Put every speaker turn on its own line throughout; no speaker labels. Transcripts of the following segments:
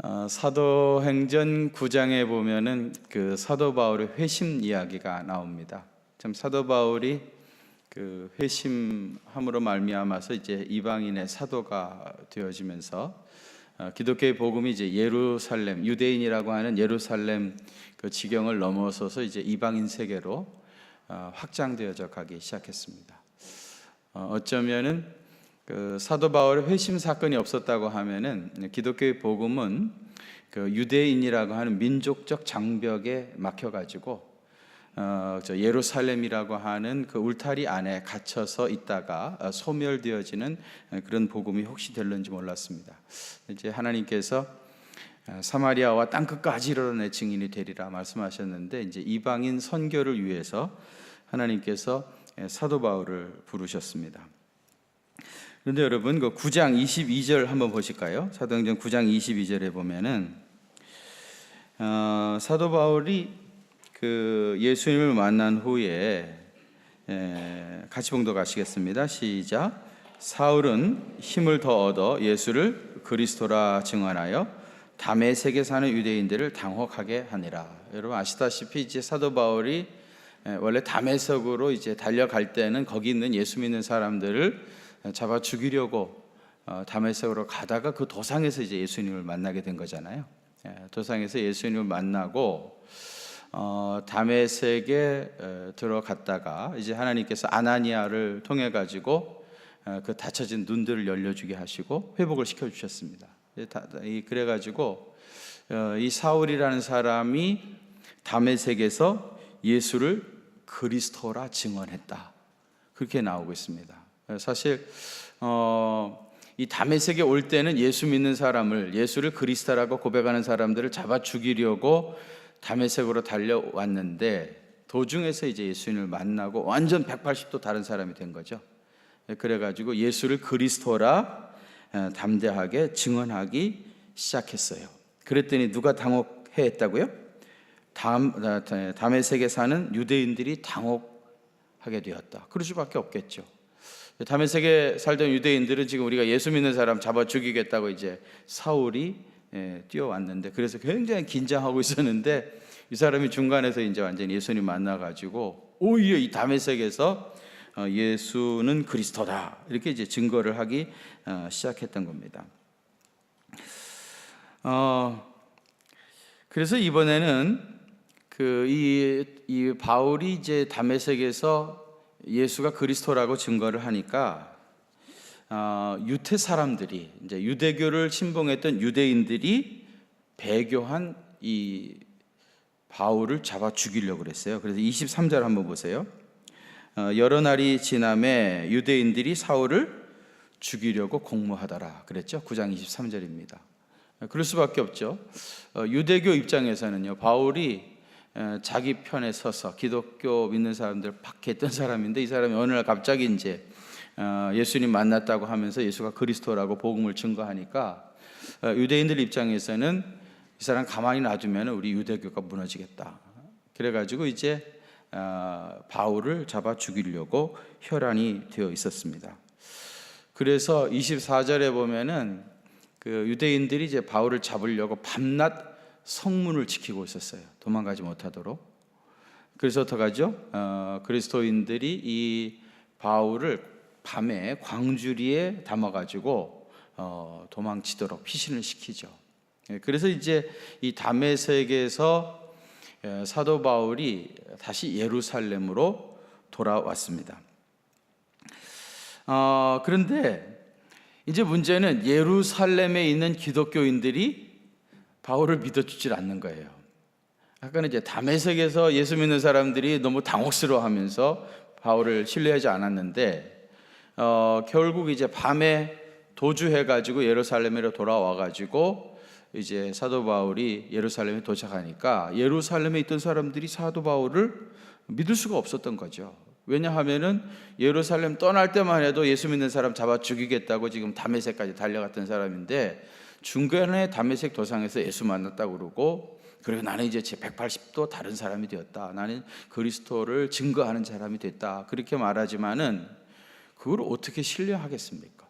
사도행전 9장에 보면은 그 사도 바울의 회심 이야기가 나옵니다. 참 사도 바울이 그 회심함으로 말미암아서 이제 이방인의 사도가 되어지면서 기독교의 복음이 이제 예루살렘, 유대인이라고 하는 예루살렘 그 지경을 넘어서서 이제 이방인 세계로 확장되어져 가기 시작했습니다. 어쩌면은 그 사도 바울의 회심 사건이 없었다고 하면은 기독교의 복음은 그 유대인이라고 하는 민족적 장벽에 막혀가지고 예루살렘이라고 하는 그 울타리 안에 갇혀서 있다가 소멸되어지는 그런 복음이 혹시 될는지 몰랐습니다. 이제 하나님께서 사마리아와 땅끝까지 이르러 증인이 되리라 말씀하셨는데, 이제 이방인 선교를 위해서 하나님께서 사도 바울을 부르셨습니다. 그런데 여러분, 그 9장 22절 한번 보실까요? 사도행전 9장 22절에 보면은 사도 바울이 그 예수님을 만난 후에 같이 봉독하시겠습니다. 시작. 사울은 힘을 더 얻어 예수를 그리스도라 증언하여 다메섹에 사는 유대인들을 당혹하게 하니라. 여러분 아시다시피 이제 사도 바울이 원래 다메섹으로 이제 달려갈 때는 거기 있는 예수 믿는 사람들을 잡아 죽이려고 다메섹으로 가다가 그 도상에서 이제 예수님을 만나게 된 거잖아요. 도상에서 예수님을 만나고 다메섹에 들어갔다가 이제 하나님께서 아나니아를 통해 가지고 그 닫혀진 눈들을 열려주게 하시고 회복을 시켜 주셨습니다. 그래 가지고 이 사울이라는 사람이 다메섹에서 예수를 그리스도라 증언했다, 그렇게 나오고 있습니다. 사실 이 다메섹에 올 때는 예수 믿는 사람을, 예수를 그리스도라고 고백하는 사람들을 잡아 죽이려고 다메섹으로 달려왔는데, 도중에서 이제 예수님을 만나고 완전 180도 다른 사람이 된 거죠. 그래가지고 예수를 그리스도라 담대하게 증언하기 시작했어요. 그랬더니 누가 당혹했다고요? 다메섹에 사는 유대인들이 당혹하게 되었다. 그럴 수밖에 없겠죠. 다메섹에 살던 유대인들은 지금 우리가 예수 믿는 사람 잡아 죽이겠다고 이제 사울이 뛰어왔는데, 그래서 굉장히 긴장하고 있었는데 이 사람이 중간에서 이제 완전히 예수님 만나가지고 오히려 이 다메섹에서 예수는 그리스도다, 이렇게 이제 증거를 하기 시작했던 겁니다. 그래서 이번에는 이 바울이 이제 다메섹에서 예수가 그리스도라고 증거를 하니까 유태 사람들이, 이제 유대교를 신봉했던 유대인들이 배교한 이 바울을 잡아 죽이려고 그랬어요. 그래서 23절 한번 보세요. 여러 날이 지남에 유대인들이 사울을 죽이려고 공모하더라 그랬죠. 9장 23절입니다. 그럴 수밖에 없죠. 유대교 입장에서는요, 바울이 자기 편에 서서 기독교 믿는 사람들 박해했던 사람인데, 이 사람이 어느 날 갑자기 이제 예수님 만났다고 하면서 예수가 그리스도라고 복음을 증거하니까 유대인들 입장에서는 이 사람 가만히 놔두면 우리 유대교가 무너지겠다. 그래가지고 이제 바울을 잡아 죽이려고 혈안이 되어 있었습니다. 그래서 24절에 보면은 그 유대인들이 이제 바울을 잡으려고 밤낮 성문을 지키고 있었어요. 도망가지 못하도록. 그래서 어떡하죠? 그리스도인들이 이 바울을 밤에 광주리에 담아가지고 도망치도록 피신을 시키죠. 그래서 이제 이 다메섹에서 사도 바울이 다시 예루살렘으로 돌아왔습니다. 그런데 이제 문제는 예루살렘에 있는 기독교인들이 바울을 믿어주질 않는 거예요. 아까는 이제 다메섹에서 예수 믿는 사람들이 너무 당혹스러워하면서 바울을 신뢰하지 않았는데, 결국 이제 밤에 도주해가지고 예루살렘으로 돌아와가지고 이제 사도 바울이 예루살렘에 도착하니까 예루살렘에 있던 사람들이 사도 바울을 믿을 수가 없었던 거죠. 왜냐하면은 예루살렘 떠날 때만 해도 예수 믿는 사람 잡아 죽이겠다고 지금 다메섹까지 달려갔던 사람인데, 중간에 다메섹 도상에서 예수 만났다고 그러고, 그리고 나는 이제 제 180도 다른 사람이 되었다, 나는 그리스도를 증거하는 사람이 됐다, 그렇게 말하지만은 그걸 어떻게 신뢰하겠습니까?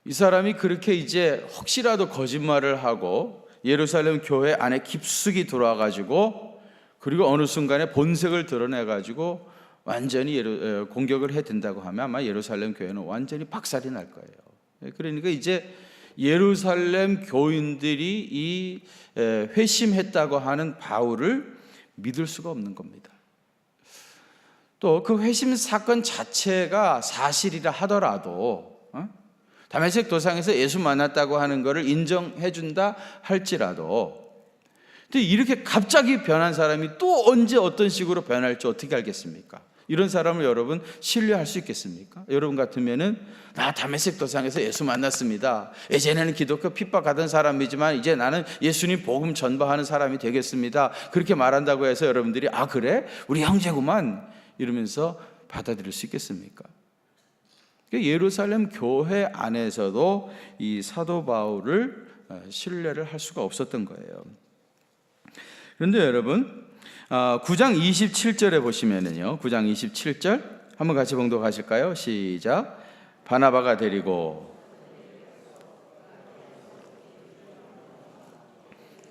이 사람이 그렇게 이제 혹시라도 거짓말을 하고 예루살렘 교회 안에 깊숙이 들어와 가지고 그리고 어느 순간에 본색을 드러내 가지고 완전히 공격을 해댄다고 하면 아마 예루살렘 교회는 완전히 박살이 날 거예요. 그러니까 이제 예루살렘 교인들이 이 회심했다고 하는 바울을 믿을 수가 없는 겁니다. 또 그 회심 사건 자체가 사실이라 하더라도 다메섹 도상에서 예수 만났다고 하는 것을 인정해 준다 할지라도 이렇게 갑자기 변한 사람이 또 언제 어떤 식으로 변할지 어떻게 알겠습니까? 이런 사람을 여러분 신뢰할 수 있겠습니까? 여러분 같으면은 나 다메섹 도상에서 예수 만났습니다. 예전에는 기독교 핍박하던 사람이지만 이제 나는 예수님 복음 전파하는 사람이 되겠습니다. 그렇게 말한다고 해서 여러분들이 아 그래? 우리 형제구만 이러면서 받아들일 수 있겠습니까? 예루살렘 교회 안에서도 이 사도 바울을 신뢰를 할 수가 없었던 거예요. 그런데 여러분 9장 27절에 보시면은요, 9장 27절 한번 같이 봉독하실까요? 시작. 바나바가 데리고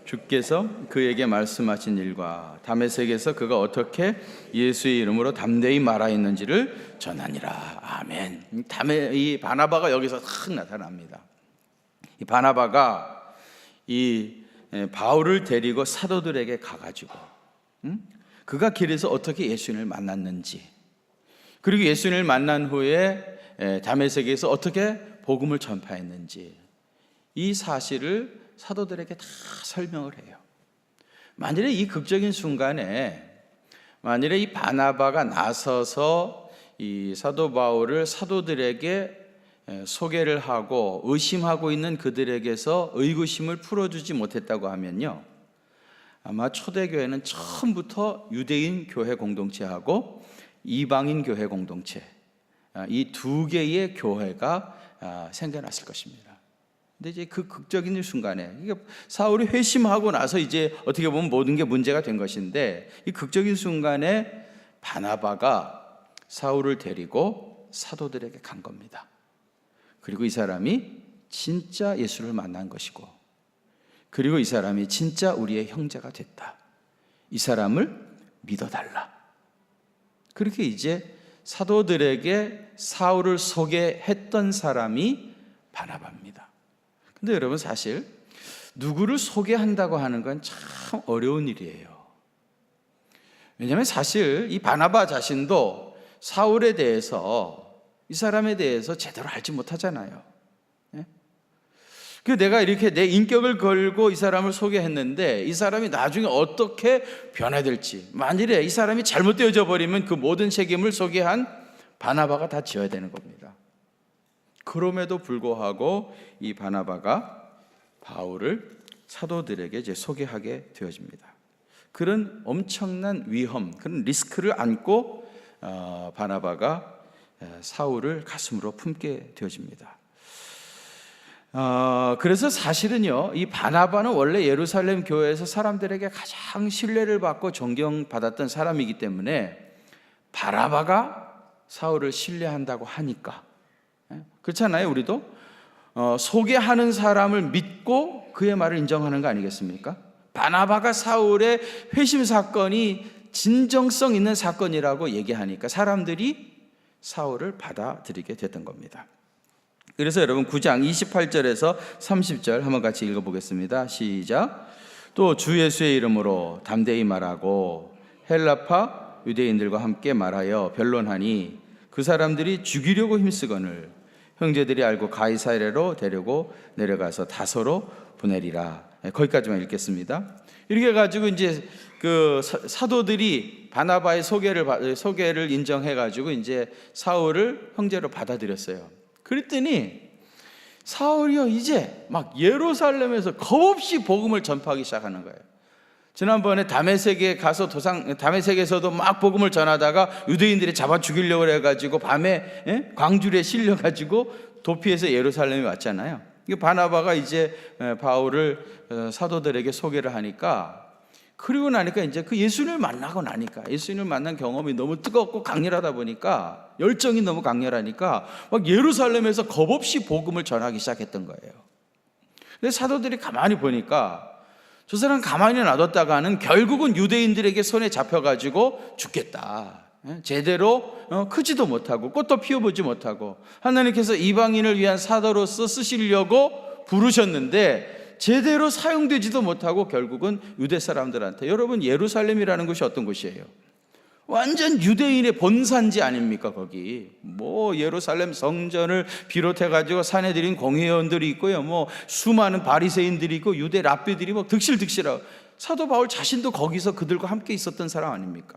주께서 그에게 말씀하신 일과 다메섹에서 그가 어떻게 예수의 이름으로 담대히 말하였는지를 전하니라. 아멘. 이 바나바가 여기서 탁 나타납니다. 이 바나바가 이 바울을 데리고 사도들에게 가가지고 그가 길에서 어떻게 예수님을 만났는지, 그리고 예수님을 만난 후에 다메섹에서 어떻게 복음을 전파했는지 이 사실을 사도들에게 다 설명을 해요. 만일에 이 극적인 순간에 만일에 이 바나바가 나서서 이 사도 바울을 사도들에게 소개를 하고 의심하고 있는 그들에게서 의구심을 풀어주지 못했다고 하면요, 아마 초대교회는 처음부터 유대인 교회 공동체하고 이방인 교회 공동체, 이 두 개의 교회가 생겨났을 것입니다. 근데 이제 그 극적인 순간에 사울이 회심하고 나서 이제 어떻게 보면 모든 게 문제가 된 것인데, 이 극적인 순간에 바나바가 사울을 데리고 사도들에게 간 겁니다. 그리고 이 사람이 진짜 예수를 만난 것이고, 그리고 이 사람이 진짜 우리의 형제가 됐다. 이 사람을 믿어달라. 그렇게 이제 사도들에게 사울을 소개했던 사람이 바나바입니다. 근데 여러분 사실 누구를 소개한다고 하는 건 참 어려운 일이에요. 왜냐하면 사실 이 바나바 자신도 사울에 대해서, 이 사람에 대해서 제대로 알지 못하잖아요. 그 내가 이렇게 내 인격을 걸고 이 사람을 소개했는데 이 사람이 나중에 어떻게 변화될지, 만일에 이 사람이 잘못되어져 버리면 그 모든 책임을 소개한 바나바가 다 져야 되는 겁니다. 그럼에도 불구하고 이 바나바가 바울을 사도들에게 이제 소개하게 되어집니다. 그런 엄청난 위험, 그런 리스크를 안고 바나바가 사울을 가슴으로 품게 되어집니다. 그래서 사실은요, 이 바나바는 원래 예루살렘 교회에서 사람들에게 가장 신뢰를 받고 존경받았던 사람이기 때문에 바나바가 사울을 신뢰한다고 하니까, 그렇잖아요. 우리도 소개하는 사람을 믿고 그의 말을 인정하는 거 아니겠습니까? 바나바가 사울의 회심 사건이 진정성 있는 사건이라고 얘기하니까 사람들이 사울을 받아들이게 됐던 겁니다. 그래서 여러분 9장 28절에서 30절 한번 같이 읽어보겠습니다. 시작. 또 주 예수의 이름으로 담대히 말하고 헬라파 유대인들과 함께 말하여 변론하니 그 사람들이 죽이려고 힘쓰거늘 형제들이 알고 가이사랴로 데리고 내려가서 다소로 보내리라. 거기까지만 읽겠습니다. 이렇게 해가지고 이제 그 사도들이 바나바의 소개를 인정해가지고 이제 사울을 형제로 받아들였어요. 그랬더니 사울이요 이제 막 예루살렘에서 겁없이 복음을 전파하기 시작하는 거예요. 지난번에 다메섹에 가서 다메섹에서도 막 복음을 전하다가 유대인들이 잡아 죽이려고 해가지고 밤에 광주리에 실려가지고 도피해서 예루살렘에 왔잖아요. 바나바가 이제 바울을 사도들에게 소개를 하니까 그리고 나니까 이제 그 예수님을 만나고 나니까 예수님을 만난 경험이 너무 뜨겁고 강렬하다 보니까 열정이 너무 강렬하니까 막 예루살렘에서 겁없이 복음을 전하기 시작했던 거예요. 근데 사도들이 가만히 보니까 저 사람 가만히 놔뒀다가는 결국은 유대인들에게 손에 잡혀가지고 죽겠다. 제대로 크지도 못하고 꽃도 피워보지 못하고 하나님께서 이방인을 위한 사도로서 쓰시려고 부르셨는데 제대로 사용되지도 못하고 결국은 유대 사람들한테, 여러분 예루살렘이라는 곳이 어떤 곳이에요? 완전 유대인의 본산지 아닙니까? 거기 뭐 예루살렘 성전을 비롯해 가지고 사내들인 공회원들이 있고요, 뭐 수많은 바리새인들이 있고 유대 랍비들이 뭐 득실득실하고, 사도 바울 자신도 거기서 그들과 함께 있었던 사람 아닙니까?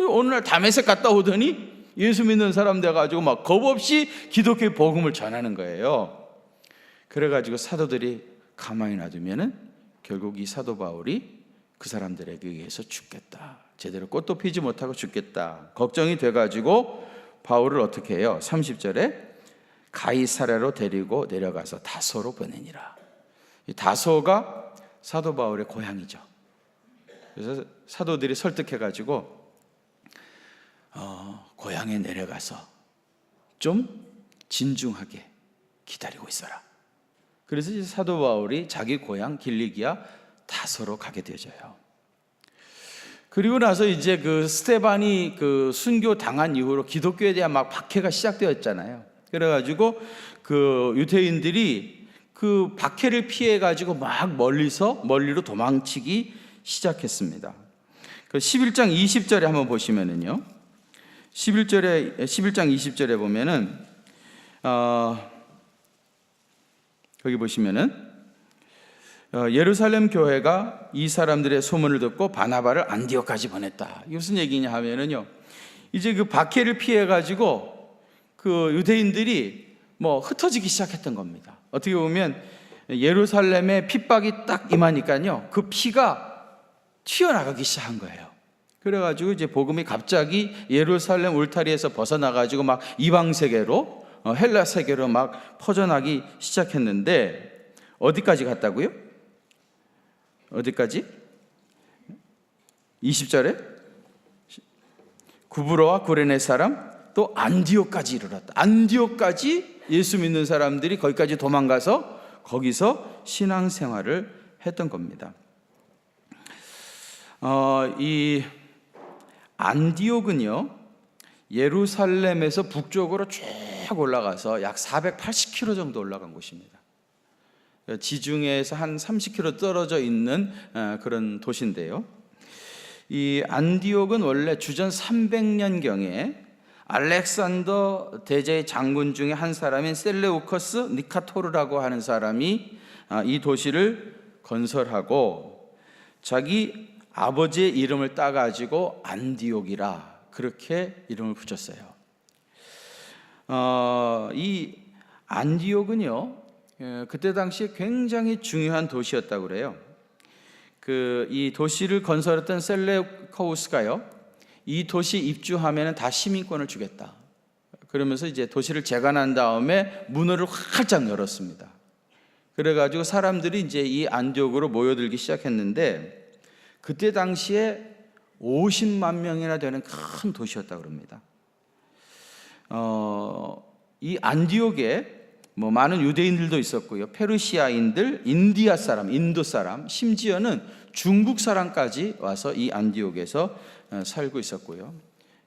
어느 날 다메섹 갔다 오더니 예수 믿는 사람 돼가지고 막 겁없이 기독교의 복음을 전하는 거예요. 그래가지고 사도들이 가만히 놔두면은 결국 이 사도 바울이 그 사람들에게 의해서 죽겠다, 제대로 꽃도 피지 못하고 죽겠다 걱정이 돼가지고 바울을 어떻게 해요? 30절에 가이사랴로 데리고 내려가서 다소로 보내니라. 이 다소가 사도 바울의 고향이죠. 그래서 사도들이 설득해가지고 고향에 내려가서 좀 진중하게 기다리고 있어라. 그래서 이제 사도 바울이 자기 고향 길리기아 다소로 가게 되어져요. 그리고 나서 이제 그 스데반이 그 순교 당한 이후로 기독교에 대한 막 박해가 시작되었잖아요. 그래가지고 그 유대인들이 그 박해를 피해 가지고 막 멀리로 도망치기 시작했습니다. 그 11장 20절에 한번 보시면은요. 11장 20절에 보면은 거기 보시면은 예루살렘 교회가 이 사람들의 소문을 듣고 바나바를 안디옥까지 보냈다. 이게 무슨 얘기냐 하면은요, 이제 그 박해를 피해 가지고 그 유대인들이 뭐 흩어지기 시작했던 겁니다. 어떻게 보면 예루살렘에 핍박이 딱 임하니까요, 그 피가 튀어나가기 시작한 거예요. 그래가지고 이제 복음이 갑자기 예루살렘 울타리에서 벗어나가지고 막 이방 세계로, 헬라 세계로 막 퍼져나기 시작했는데 어디까지 갔다고요? 어디까지? 20절에 구브로와 구레네 사람 또 안디옥까지 이르렀다. 안디옥까지 예수 믿는 사람들이 거기까지 도망가서 거기서 신앙생활을 했던 겁니다. 이 안디옥은요, 예루살렘에서 북쪽으로 쭉 올라가서 약 480km 정도 올라간 곳입니다. 지중해에서 한 30km 떨어져 있는 그런 도시인데요, 이 안디옥은 원래 주전 300년경에 알렉산더 대제의 장군 중에 한 사람인 셀레우커스 니카토르라고 하는 사람이 이 도시를 건설하고 자기 아버지의 이름을 따가지고 안디옥이라 그렇게 이름을 붙였어요. 이 안디옥은요, 그때 당시에 굉장히 중요한 도시였다고 그래요. 이 도시를 건설했던 셀레우코스가요, 이 도시 입주하면 다 시민권을 주겠다. 그러면서 이제 도시를 재건한 다음에 문을 활짝 열었습니다. 그래가지고 사람들이 이제 이 안디옥으로 모여들기 시작했는데 그때 당시에 50만 명이나 되는 큰 도시였다고 합니다. 이 안디옥에 뭐 많은 유대인들도 있었고요, 페르시아인들, 인디아 사람, 인도 사람, 심지어는 중국 사람까지 와서 이 안디옥에서 살고 있었고요.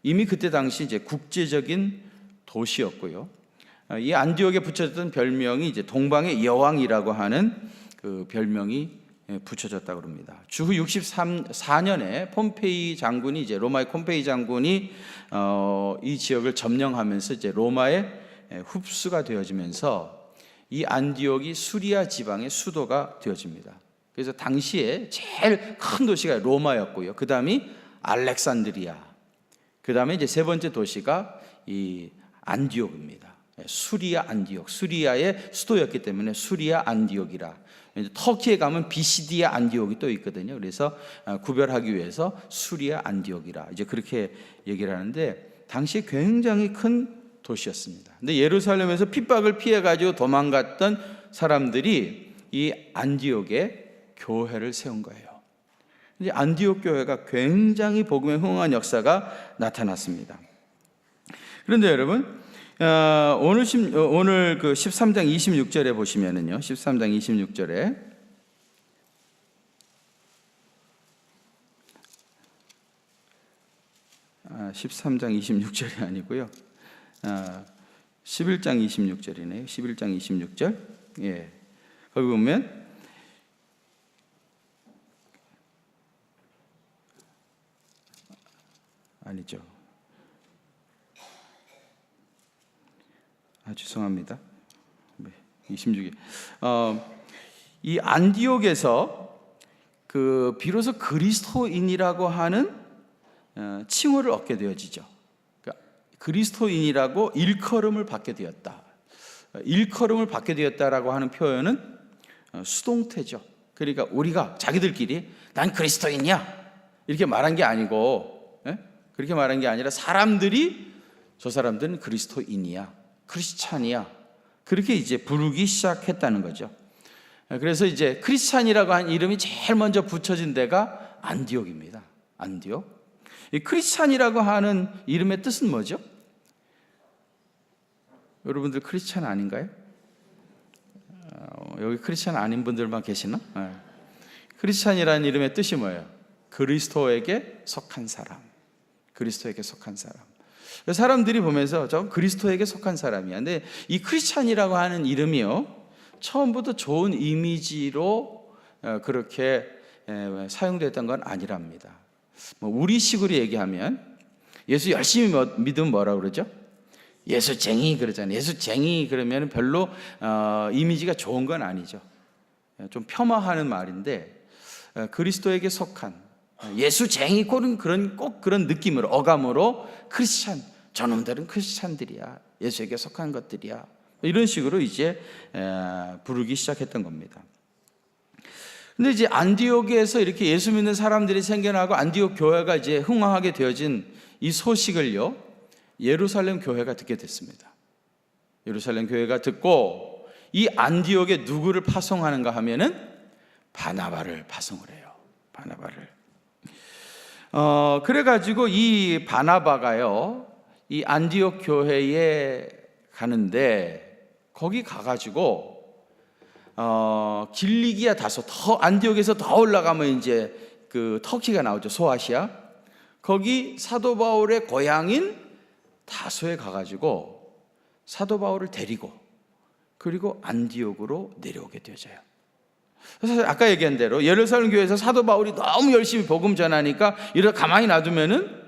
이미 그때 당시 이제 국제적인 도시였고요. 이 안디옥에 붙여졌던 별명이 이제 동방의 여왕이라고 하는 그 별명이 붙여졌다고 합니다. 주후 64년에 폼페이 장군이 이제 로마의 폼페이 장군이 이 지역을 점령하면서 이제 로마의 흡수가 되어지면서 이 안디옥이 수리아 지방의 수도가 되어집니다. 그래서 당시에 제일 큰 도시가 로마였고요. 그 다음이 알렉산드리아, 그 다음에 이제 세 번째 도시가 이 안디옥입니다. 수리아 안디옥, 수리아의 수도였기 때문에 수리아 안디옥이라. 터키에 가면 비시디아 안디옥이 또 있거든요. 그래서 구별하기 위해서 수리아 안디옥이라 이제 그렇게 얘기를 하는데 당시에 굉장히 큰 도시였습니다. 근데 예루살렘에서 핍박을 피해 가지고 도망갔던 사람들이 이 안디옥에 교회를 세운 거예요. 이제 안디옥 교회가 굉장히 복음에 흥한 역사가 나타났습니다. 그런데 여러분, 오늘 그 13장 26절에 보시면은요, 13장 26절에 13장 26절이 아니고요, 11장 26절이네요. 11장 26절. 예. 거기 보면 아니죠. 죄송합니다. 26일. 이 안디옥에서 그 비로소 그리스도인이라고 하는 칭호를 얻게 되어지죠. 그러니까 그리스도인이라고 일컬음을 받게 되었다. 일컬음을 받게 되었다라고 하는 표현은 수동태죠. 그러니까 우리가 자기들끼리 난 그리스도인이야 이렇게 말한 게 아니고, 그렇게 말한 게 아니라 사람들이 저 사람들은 그리스도인이야, 크리스찬이야, 그렇게 이제 부르기 시작했다는 거죠. 그래서 이제 크리스찬이라고 하는 이름이 제일 먼저 붙여진 데가 안디옥입니다. 안디옥. 이 크리스찬이라고 하는 이름의 뜻은 뭐죠? 여러분들 크리스찬 아닌가요? 여기 크리스찬 아닌 분들만 계시나? 크리스찬이라는 이름의 뜻이 뭐예요? 그리스도에게 속한 사람. 그리스도에게 속한 사람. 사람들이 보면서 저 그리스도에게 속한 사람이야. 근데 이 크리스찬이라고 하는 이름이요, 처음부터 좋은 이미지로 그렇게 사용됐던 건 아니랍니다. 우리식으로 얘기하면 예수 열심히 믿으면 뭐라고 그러죠? 예수쟁이 그러잖아요. 예수쟁이 그러면 별로 이미지가 좋은 건 아니죠. 좀 폄하하는 말인데, 그리스도에게 속한 예수쟁이 꼭 그런 느낌으로, 어감으로 크리스찬, 저놈들은 크리스찬들이야, 예수에게 속한 것들이야, 이런 식으로 이제 부르기 시작했던 겁니다. 근데 이제 안디옥에서 이렇게 예수 믿는 사람들이 생겨나고 안디옥 교회가 이제 흥황하게 되어진 이 소식을요, 예루살렘 교회가 듣게 됐습니다. 예루살렘 교회가 듣고 이 안디옥에 누구를 파송하는가 하면은 바나바를 파송을 해요. 바나바를. 그래가지고 이 바나바가요, 이 안디옥 교회에 가는데, 거기 가가지고 길리기아 다소, 더 안디옥에서 더 올라가면 이제 그 터키가 나오죠. 소아시아. 거기 사도 바울의 고향인 다소에 가가지고 사도 바울을 데리고, 그리고 안디옥으로 내려오게 되어져요. 그래서 아까 얘기한 대로 예루살렘 교회에서 사도 바울이 너무 열심히 복음 전하니까 이렇게 가만히 놔두면은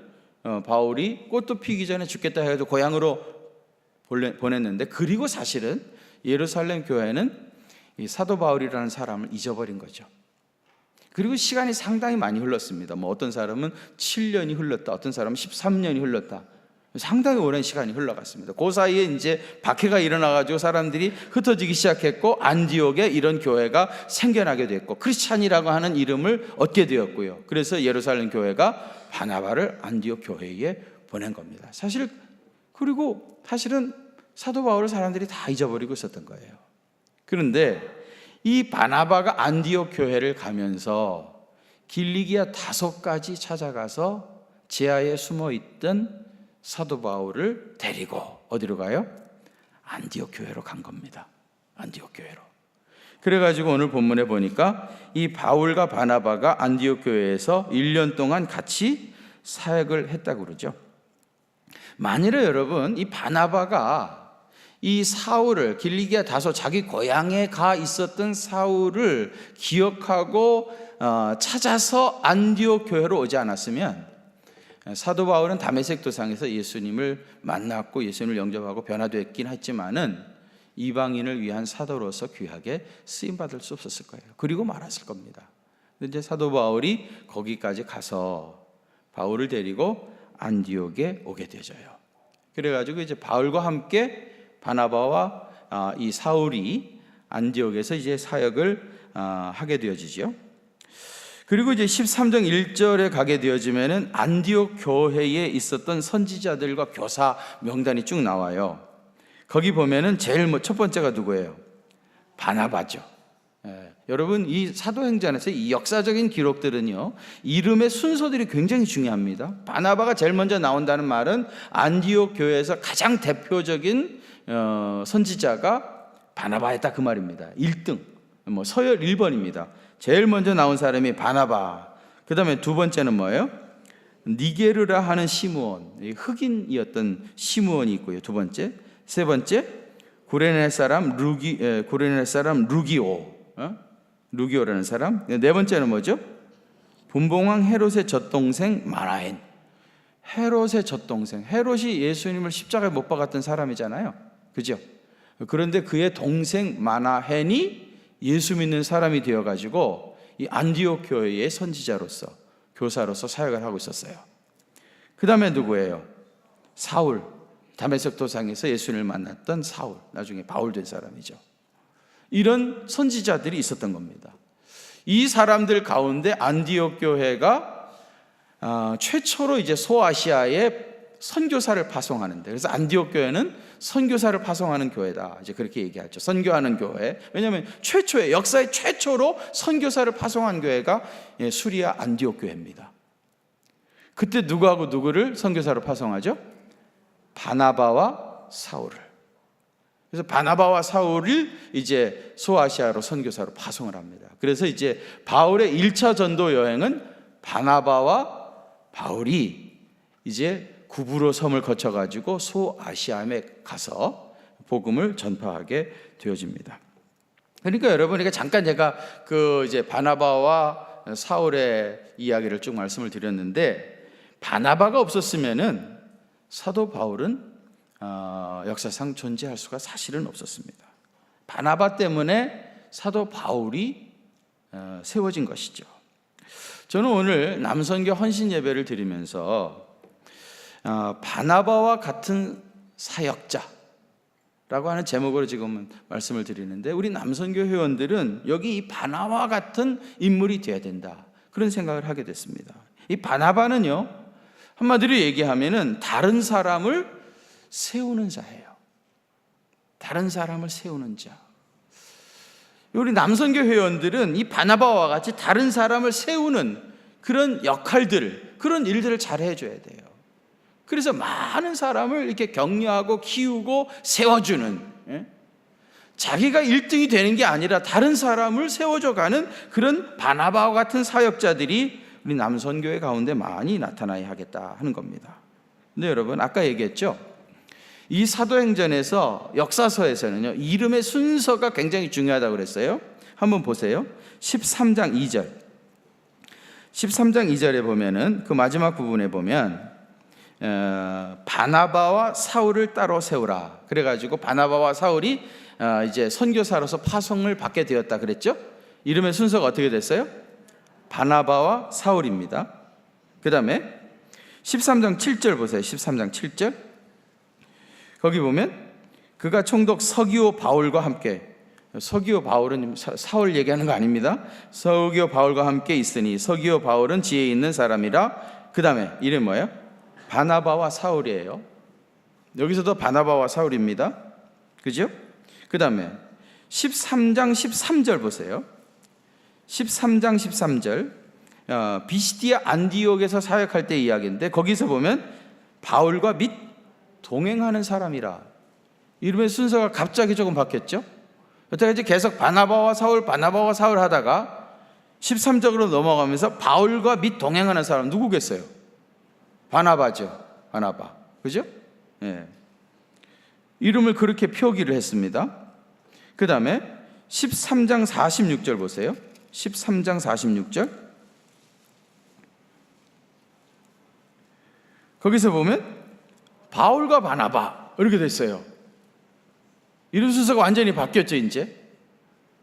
바울이 꽃도 피기 전에 죽겠다 해가지고 고향으로 보냈는데, 그리고 사실은 예루살렘 교회는 이 사도 바울이라는 사람을 잊어버린 거죠. 그리고 시간이 상당히 많이 흘렀습니다. 어떤 사람은 7년이 흘렀다, 어떤 사람은 13년이 흘렀다. 상당히 오랜 시간이 흘러갔습니다. 그 사이에 이제 박해가 일어나가지고 사람들이 흩어지기 시작했고, 안디옥에 이런 교회가 생겨나게 됐고, 크리스찬이라고 하는 이름을 얻게 되었고요. 그래서 예루살렘 교회가 바나바를 안디옥 교회에 보낸 겁니다. 그리고 사실은 사도 바울을 사람들이 다 잊어버리고 있었던 거예요. 그런데 이 바나바가 안디옥 교회를 가면서 길리기아 다소까지 찾아가서 지하에 숨어있던 사도 바울을 데리고 어디로 가요? 안디옥 교회로 간 겁니다. 안디옥 교회로. 그래가지고 오늘 본문에 보니까 이 바울과 바나바가 안디옥 교회에서 1년 동안 같이 사역을 했다고 그러죠. 만일에 여러분, 이 바나바가 이 사울을, 길리기아 다소 자기 고향에 가 있었던 사울을 기억하고 찾아서 안디옥 교회로 오지 않았으면, 사도 바울은 다메섹 도상에서 예수님을 만났고 예수님을 영접하고 변화됐긴 했지만은 이방인을 위한 사도로서 귀하게 쓰임받을 수 없었을 거예요. 그리고 말았을 겁니다. 근데 이제 사도 바울이 거기까지 가서 바울을 데리고 안디옥에 오게 되어져요. 그래가지고 이제 바울과 함께 바나바와 이 사울이 안디옥에서 이제 사역을 하게 되어지죠. 그리고 이제 13장 1절에 가게 되어지면은 안디옥 교회에 있었던 선지자들과 교사 명단이 쭉 나와요. 거기 보면은 제일 첫 번째가 누구예요? 바나바죠. 여러분, 이 사도행전에서 이 역사적인 기록들은요, 이름의 순서들이 굉장히 중요합니다. 바나바가 제일 먼저 나온다는 말은 안디옥 교회에서 가장 대표적인 선지자가 바나바였다, 그 말입니다. 1등, 서열 1번입니다. 제일 먼저 나온 사람이 바나바. 그 다음에 두 번째는 뭐예요? 니게르라 하는 시므온, 흑인이었던 시므온이 있고요. 두 번째. 세 번째, 구레네 사람 루기오, 루기오라는 사람. 네 번째는 뭐죠? 분봉왕 헤롯의 젖동생 마나엔. 헤롯의 젖동생. 헤롯이 예수님을 십자가에 못 박았던 사람이잖아요, 그죠? 그런데 그의 동생 마나헨이 예수 믿는 사람이 되어가지고 이 안디옥 교회의 선지자로서, 교사로서 사역을 하고 있었어요. 그 다음에 누구예요? 사울. 다메섹 도상에서 예수님을 만났던 사울, 나중에 바울 된 사람이죠. 이런 선지자들이 있었던 겁니다. 이 사람들 가운데 안디옥 교회가 최초로 이제 소아시아에 선교사를 파송하는데, 그래서 안디옥 교회는 선교사를 파송하는 교회다, 이제 그렇게 얘기하죠. 선교하는 교회. 왜냐하면 최초의, 역사의 최초로 선교사를 파송한 교회가 수리아 안디옥 교회입니다. 그때 누구하고 누구를 선교사로 파송하죠? 바나바와 사울을. 그래서 바나바와 사울을 이제 소아시아로 선교사로 파송을 합니다. 그래서 이제 바울의 1차 전도 여행은 바나바와 바울이 이제 구브로 섬을 거쳐가지고 소아시아에 가서 복음을 전파하게 되어집니다. 그러니까 여러분, 잠깐 제가 그 이제 바나바와 사울의 이야기를 쭉 말씀을 드렸는데, 바나바가 없었으면은 사도 바울은 역사상 존재할 수가 사실은 없었습니다. 바나바 때문에 사도 바울이 세워진 것이죠. 저는 오늘 남선교 헌신 예배를 드리면서 바나바와 같은 사역자라고 하는 제목으로 지금 말씀을 드리는데, 우리 남선교 회원들은 여기 이 바나바와 같은 인물이 되어야 된다, 그런 생각을 하게 됐습니다. 이 바나바는요, 한마디로 얘기하면은 다른 사람을 세우는 자예요. 다른 사람을 세우는 자. 우리 남선교 회원들은 이 바나바와 같이 다른 사람을 세우는 그런 역할들, 그런 일들을 잘 해줘야 돼요. 그래서 많은 사람을 이렇게 격려하고 키우고 세워주는, 자기가 1등이 되는 게 아니라 다른 사람을 세워줘가는 그런 바나바와 같은 사역자들이 우리 남선교회 가운데 많이 나타나야 하겠다 하는 겁니다. 근데 여러분, 아까 얘기했죠? 이 사도행전에서, 역사서에서는요, 이름의 순서가 굉장히 중요하다고 그랬어요. 한번 보세요. 13장 2절. 13장 2절에 보면은, 그 마지막 부분에 보면 바나바와 사울을 따로 세우라. 그래가지고 바나바와 사울이 이제 선교사로서 파송을 받게 되었다 그랬죠? 이름의 순서가 어떻게 됐어요? 바나바와 사울입니다. 그 다음에 13장 7절 보세요. 13장 7절. 거기 보면 그가 총독 서기오 바울과 함께, 서기오 바울은 사울 얘기하는 거 아닙니다. 서기오 바울과 함께 있으니 서기오 바울은 지혜 있는 사람이라. 그 다음에 이름이 뭐예요? 바나바와 사울이에요. 여기서도 바나바와 사울입니다. 그죠? 그 다음에 13장 13절 보세요. 13장 13절, 비시디아 안디옥에서 사역할 때 이야기인데, 거기서 보면 바울과 및 동행하는 사람이라. 이름의 순서가 갑자기 조금 바뀌었죠. 여태까지 계속 바나바와 사울, 바나바와 사울 하다가 13절로 넘어가면서 바울과 및 동행하는 사람 누구겠어요? 바나바죠. 바나바. 그죠? 예. 이름을 그렇게 표기를 했습니다. 그 다음에 13장 46절 보세요. 13장 46절. 거기서 보면 바울과 바나바 이렇게 됐어요. 이름 순서가 완전히 바뀌었죠. 이제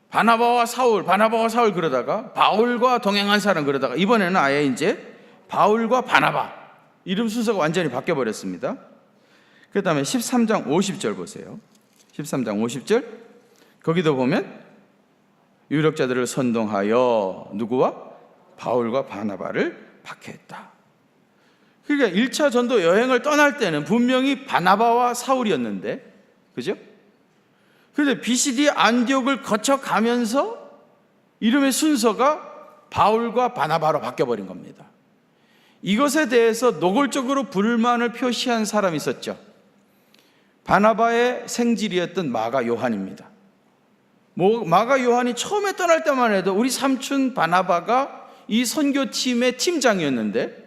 바나바와 사울, 바나바와 사울 그러다가 바울과 동행한 사람 그러다가 이번에는 아예 이제 바울과 바나바, 이름 순서가 완전히 바뀌어 버렸습니다. 그 다음에 13장 50절 보세요. 13장 50절. 거기도 보면 유력자들을 선동하여 누구와? 바울과 바나바를 박해했다. 그러니까 1차 전도 여행을 떠날 때는 분명히 바나바와 사울이었는데, 그죠? 그런데 비시디 안디옥을 거쳐가면서 이름의 순서가 바울과 바나바로 바뀌어버린 겁니다. 이것에 대해서 노골적으로 불만을 표시한 사람이 있었죠. 바나바의 생질이었던 마가 요한입니다. 마가 요한이 처음에 떠날 때만 해도 우리 삼촌 바나바가 이 선교팀의 팀장이었는데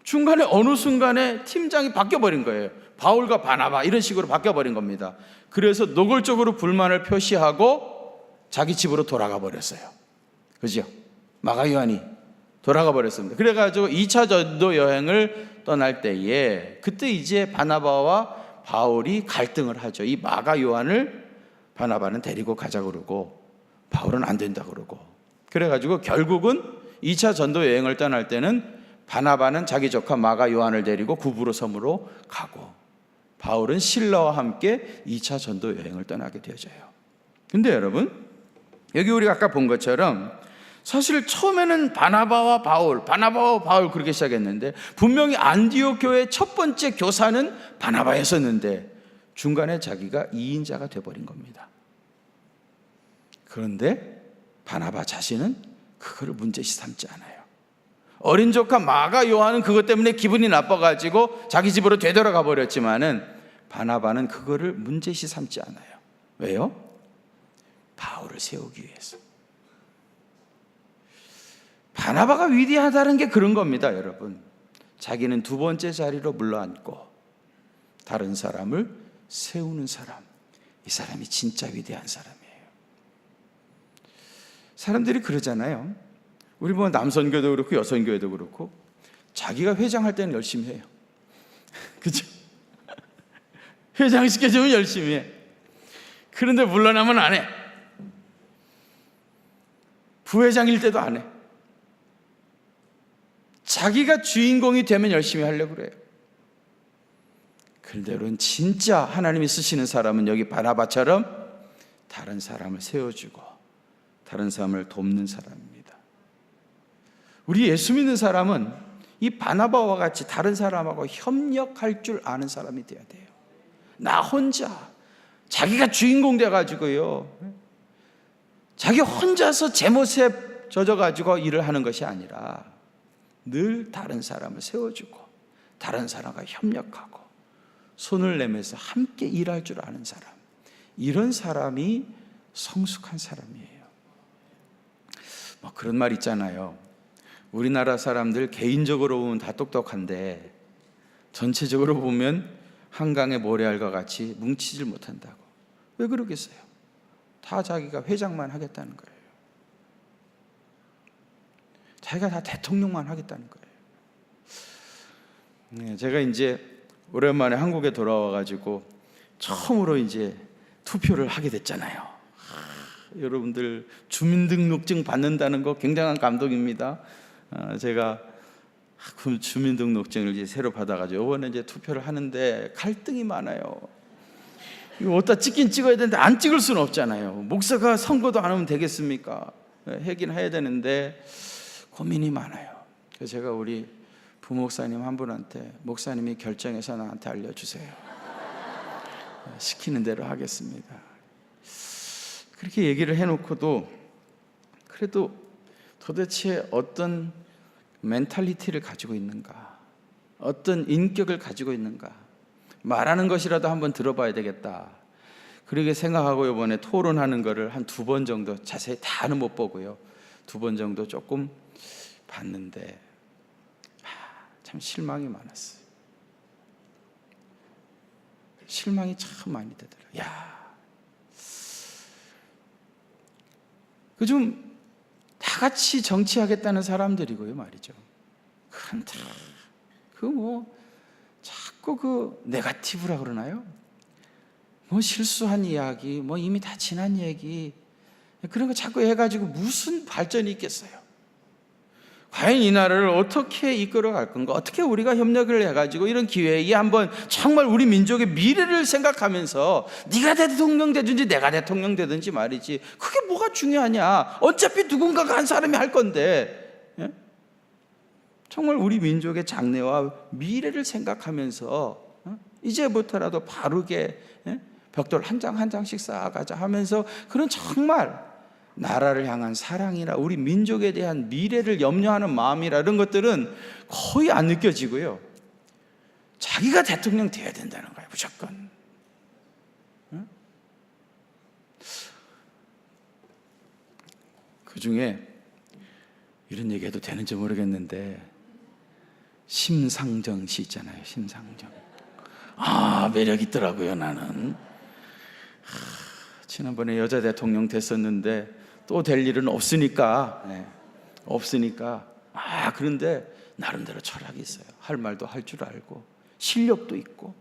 중간에 어느 순간에 팀장이 바뀌어버린 거예요. 바울과 바나바 이런 식으로 바뀌어버린 겁니다. 그래서 노골적으로 불만을 표시하고 자기 집으로 돌아가 버렸어요. 그죠? 마가 요한이 돌아가 버렸습니다. 그래가지고 2차 전도 여행을 떠날 때에 그때 이제 바나바와 바울이 갈등을 하죠. 이 마가 요한을 바나바는 데리고 가자 그러고 바울은 안 된다 그러고, 그래가지고 결국은 2차 전도 여행을 떠날 때는 바나바는 자기 조카 마가 요한을 데리고 구브로 섬으로 가고 바울은 실라와 함께 2차 전도 여행을 떠나게 되어져요. 근데 여러분, 여기 우리가 아까 본 것처럼 사실 처음에는 바나바와 바울 그렇게 시작했는데 분명히 안디옥 교회의 첫 번째 교사는 바나바였었는데 중간에 자기가 2인자가 돼버린 겁니다. 그런데 바나바 자신은 그거를 문제시 삼지 않아요. 어린 조카 마가 요한은 그것 때문에 기분이 나빠가지고 자기 집으로 되돌아가 버렸지만은 바나바는 그거를 문제시 삼지 않아요. 왜요? 바울을 세우기 위해서. 바나바가 위대하다는 게 그런 겁니다, 여러분. 자기는 두 번째 자리로 물러앉고 다른 사람을 세우는 사람, 이 사람이 진짜 위대한 사람이에요. 사람들이 그러잖아요. 우리 뭐 남선교도 그렇고 여선교회도 그렇고 자기가 회장할 때는 열심히 해요. 그죠? 회장 시켜주면 열심히 해. 그런데 물러나면 안 해. 부회장일 때도 안 해. 자기가 주인공이 되면 열심히 하려고 그래요. 그런데 여러분, 진짜 하나님이 쓰시는 사람은 여기 바나바처럼 다른 사람을 세워주고 다른 사람을 돕는 사람입니다. 우리 예수 믿는 사람은 이 바나바와 같이 다른 사람하고 협력할 줄 아는 사람이 돼야 돼요. 나 혼자 자기가 주인공 돼가지고요, 자기 혼자서 제못에 젖어가지고 일을 하는 것이 아니라 늘 다른 사람을 세워주고 다른 사람과 협력하고 손을 내면서 함께 일할 줄 아는 사람, 이런 사람이 성숙한 사람이에요. 뭐 그런 말 있잖아요. 우리나라 사람들 개인적으로 보면 다 똑똑한데 전체적으로 보면 한강의 모래알과 같이 뭉치질 못한다고. 왜 그러겠어요? 다 자기가 회장만 하겠다는 거예요. 자기가 다 대통령만 하겠다는 거예요. 제가 이제 오랜만에 한국에 돌아와가지고 처음으로 이제 투표를 하게 됐잖아요. 여러분들 주민등록증 받는다는 거 굉장한 감동입니다. 제가 그 주민등록증을 이제 새로 받아가지고 이번에 이제 투표를 하는데 갈등이 많아요. 이거 어디다 찍긴 찍어야 되는데 안 찍을 수는 없잖아요. 목사가 선거도 안 하면 되겠습니까? 하긴 해야 되는데 고민이 많아요. 그래서 제가 우리 부목사님 한 분한테 목사님이 결정해서 나한테 알려주세요. 시키는 대로 하겠습니다. 그렇게 얘기를 해놓고도 그래도 도대체 어떤 멘탈리티를 가지고 있는가, 어떤 인격을 가지고 있는가, 말하는 것이라도 한번 들어봐야 되겠다. 그렇게 생각하고 이번에 토론하는 거를 한 2번 정도, 자세히 다는 못 보고요, 2번 정도 조금 봤는데 참 실망이 많았어요. 실망이 참 많이 되더라고요. 그 좀 다 같이 정치하겠다는 사람들이고요 말이죠. 그런데 자꾸 네거티브라 그러나요? 뭐 실수한 이야기, 뭐 이미 다 지난 얘기, 그런 거 자꾸 해가지고 무슨 발전이 있겠어요? 과연 이 나라를 어떻게 이끌어갈 건가? 어떻게 우리가 협력을 해가지고 이런 기회에 한번 정말 우리 민족의 미래를 생각하면서 네가 대통령 되든지 내가 대통령 되든지 말이지, 그게 뭐가 중요하냐? 어차피 누군가가 한 사람이 할 건데, 예? 정말 우리 민족의 장래와 미래를 생각하면서 이제부터라도 바르게 벽돌 한 장 한 장씩 쌓아가자 하면서 그런 정말 나라를 향한 사랑이나 우리 민족에 대한 미래를 염려하는 마음이라 이런 것들은 거의 안 느껴지고요. 자기가 대통령 돼야 된다는 거예요, 무조건. 응? 그 중에 이런 얘기해도 되는지 모르겠는데 심상정 씨 있잖아요. 심상정. 매력 있더라고요. 나는 지난번에 여자 대통령 됐었는데 또 될 일은 없으니까 그런데 나름대로 철학이 있어요. 할 말도 할 줄 알고 실력도 있고.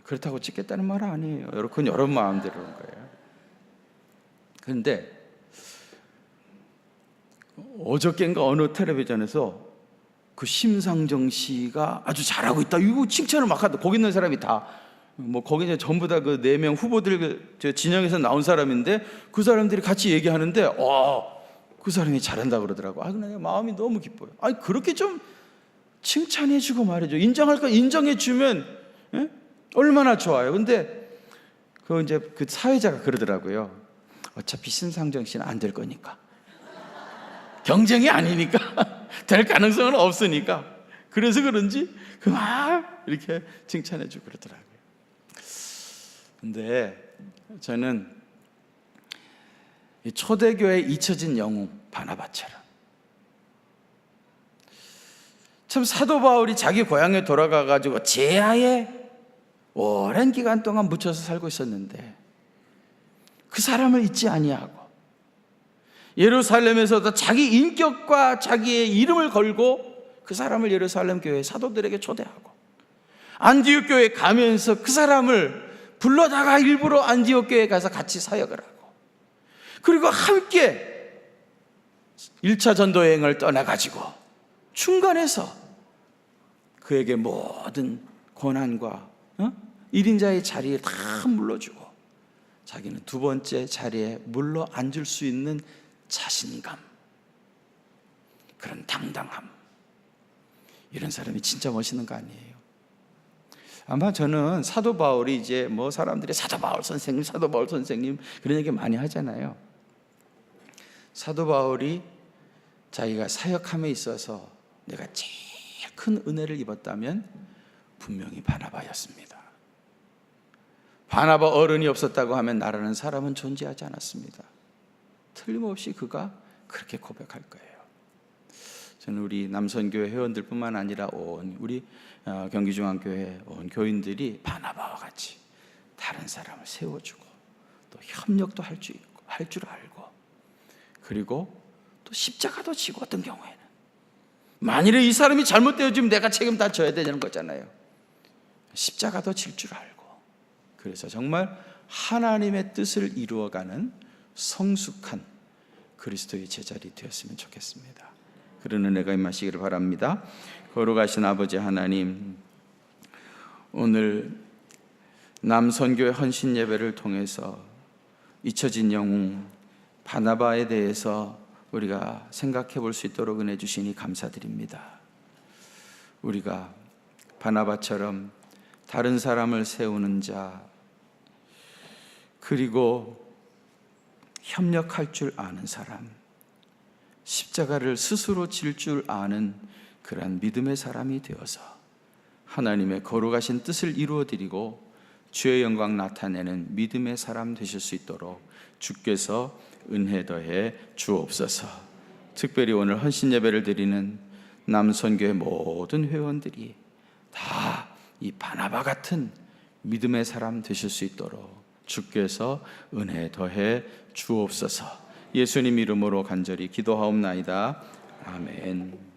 그렇다고 찍겠다는 말은 아니에요. 그건 여러 마음대로 그런 거예요. 그런데 어저께인가 어느 텔레비전에서 그 심상정 씨가 아주 잘하고 있다, 이거 칭찬을 막 하다. 거기 있는 사람이 다 거기 이제 전부 다 그 4명 후보들 진영에서 나온 사람인데 그 사람들이 같이 얘기하는데 그 사람이 잘한다 그러더라고. 그냥 마음이 너무 기뻐요. 그렇게 좀 칭찬해주고 말이죠. 인정할 거 인정해주면 얼마나 좋아요. 근데 그 사회자가 그러더라고요. 어차피 심상정 씨는 안 될 거니까, 경쟁이 아니니까 될 가능성은 없으니까, 그래서 그런지 막 이렇게 칭찬해주고 그러더라고요. 근데 저는 이 초대교회에 잊혀진 영웅 바나바처럼, 참 사도 바울이 자기 고향에 돌아가가지고 제하에 오랜 기간 동안 묻혀서 살고 있었는데 그 사람을 잊지 아니하고 예루살렘에서도 자기 인격과 자기의 이름을 걸고 그 사람을 예루살렘 교회 사도들에게 초대하고, 안디옥 교회에 가면서 그 사람을 불러다가 일부러 안디옥 교회에 가서 같이 사역을 하고, 그리고 함께 1차 전도 여행을 떠나가지고 중간에서 그에게 모든 고난과 1인자의 자리에 다 물러주고 자기는 2번째 자리에 물러 앉을 수 있는 자신감, 그런 당당함, 이런 사람이 진짜 멋있는 거 아니에요? 아마 저는 사도 바울이 이제 사람들이 사도 바울 선생님 그런 얘기 많이 하잖아요. 사도 바울이 자기가 사역함에 있어서 내가 제일 큰 은혜를 입었다면 분명히 바나바였습니다. 바나바 어른이 없었다고 하면 나라는 사람은 존재하지 않았습니다. 틀림없이 그가 그렇게 고백할 거예요. 저는 우리 남선교회 회원들뿐만 아니라 온 우리 경기중앙교회 온 교인들이 바나바와 같이 다른 사람을 세워주고 또 협력도 할 줄 알고, 그리고 또 십자가도 지고, 어떤 경우에는 만일에 이 사람이 잘못되어지면 내가 책임 다 져야 되는 거잖아요. 십자가도 질 줄 알고, 그래서 정말 하나님의 뜻을 이루어가는 성숙한 그리스도의 제자리 되었으면 좋겠습니다. 그런 은혜가 임하시기를 바랍니다. 거룩하신 아버지 하나님, 오늘 남선교회 헌신 예배를 통해서 잊혀진 영웅 바나바에 대해서 우리가 생각해 볼 수 있도록 은혜 주시니 감사드립니다. 우리가 바나바처럼 다른 사람을 세우는 자, 그리고 협력할 줄 아는 사람, 십자가를 스스로 질 줄 아는 그러한 믿음의 사람이 되어서 하나님의 거룩하신 뜻을 이루어드리고 주의 영광 나타내는 믿음의 사람 되실 수 있도록 주께서 은혜 더해 주옵소서. 특별히 오늘 헌신 예배를 드리는 남선교회 모든 회원들이 다 이 바나바 같은 믿음의 사람 되실 수 있도록 주께서 은혜 더해 주옵소서. 예수님 이름으로 간절히 기도하옵나이다. 아멘.